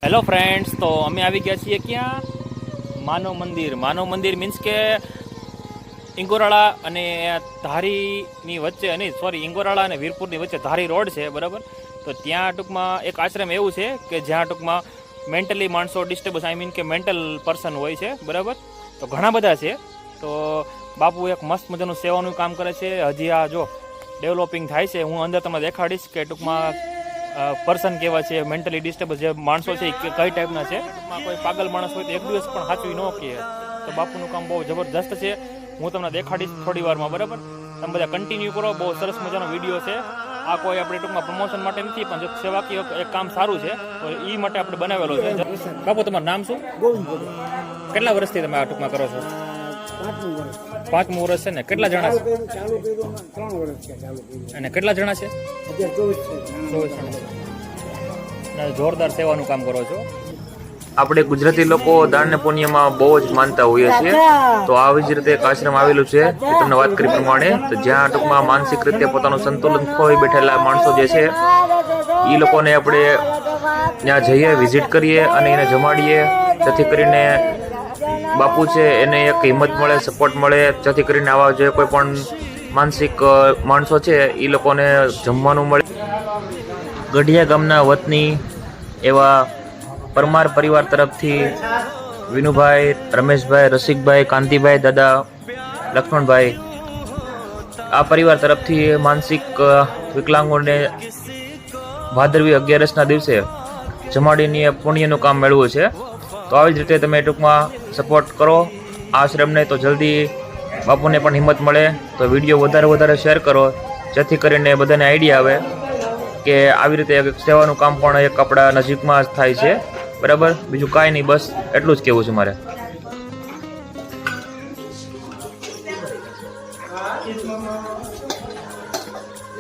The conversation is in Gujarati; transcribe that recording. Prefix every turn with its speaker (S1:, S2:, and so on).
S1: હેલો ફ્રેન્ડ્સ, તો અમે આવી ગયા છીએ ક્યાં? માનવ મંદિર મીન્સ કે ઇંગોરાળા અને ધારીની વચ્ચે, નહીં સોરી, ઇંગોરાળા અને વીરપુરની વચ્ચે ધારી રોડ છે, બરાબર. તો ત્યાં ટૂંકમાં એક આશ્રમ એવું છે કે જ્યાં ટૂંકમાં મેન્ટલી માણસો ડિસ્ટર્બન્સ, આઈ મીન કે મેન્ટલ પર્સન હોય છે, બરાબર. તો ઘણા બધા છે. તો બાપુ એક મસ્ત મજાનું સેવાનું કામ કરે છે. હજી આ જો ડેવલપિંગ થાય છે. હું અંદર તમને દેખાડીશ કે ટૂંકમાં પર્સન કેવા છે, મેન્ટલી ડિસ્ટર્બ જે માણસો છે એ કઈ ટાઈપના છે. કોઈ પાગલ માણસ હોય તો એક દિવસ પણ સાચવી ન કહે. તો બાપુનું કામ બહુ જબરદસ્ત છે. હું તમને દેખાડીશ થોડી વારમાં, બરાબર. તમે બધા કન્ટિન્યુ કરો. બહુ સરસ મજાનો વિડીયો છે. આ કોઈ આપણે ટૂંકમાં પ્રમોશન માટે નથી, પણ જો સેવાકીય એક કામ સારું છે તો એ માટે આપણે બનાવેલો છે. બાપુ, તમારું નામ શું? કેટલા વર્ષથી તમે આ ટૂંકમાં કરો છો? 5મું વર્ષ છે ને? કેટલા જણા છે? અને કેટલા જણા છે? 24 જણા. જોરદાર સેવાનું કામ કરો છો. આપણે ગુજરાતી લોકો દાન ને પુણ્યમાં બહુ જ માનતા હોઈએ છીએ. તો આવી જ રીતે એક આશ્રમ આવેલું છે તમને વાત કરી પ્રમાણે, તો જ્યાં ટૂંકમાં માનસિક રીતે પોતાનું સંતુલન ખોઈ બેઠેલા માણસો જે છે એ લોકોને આપણે ત્યાં જઈએ, વિઝિટ કરીએ અને એને જમાડીએ, જેથી કરીને બાપુ છે એને એક હિંમત મળે, સપોર્ટ મળે, જેથી કરીને આવા જે કોઈ પણ માનસિક માણસો છે એ લોકોને જમવાનું મળે. ગઢિયા ગામના વતની એવા પરમાર પરિવાર તરફથી વિનુભાઈ, રમેશભાઈ, રસિકભાઈ, કાંતિભાઈ, દાદા લક્ષ્મણભાઈ, આ પરિવાર તરફથી માનસિક વિકલાંગોને ભાદરવી 11ના દિવસે જમાડીને પુણ્યનું કામ મેળવ્યું છે. તો આવી જ રીતે તમે ટૂંકમાં સપોર્ટ કરો આશ્રમને, તો જલ્દી બાપુને પણ હિંમત મળે. તો વિડીયો વધારે શેર કરો, જેથી કરીને બધાને આઈડિયા આવે કે આવી રીતે સેવાનું કામ પણ એક આપણા નજીકમાં જ થાય છે, બરાબર. બીજું કાંઈ નહીં, બસ એટલું જ કહેવું છે મારે.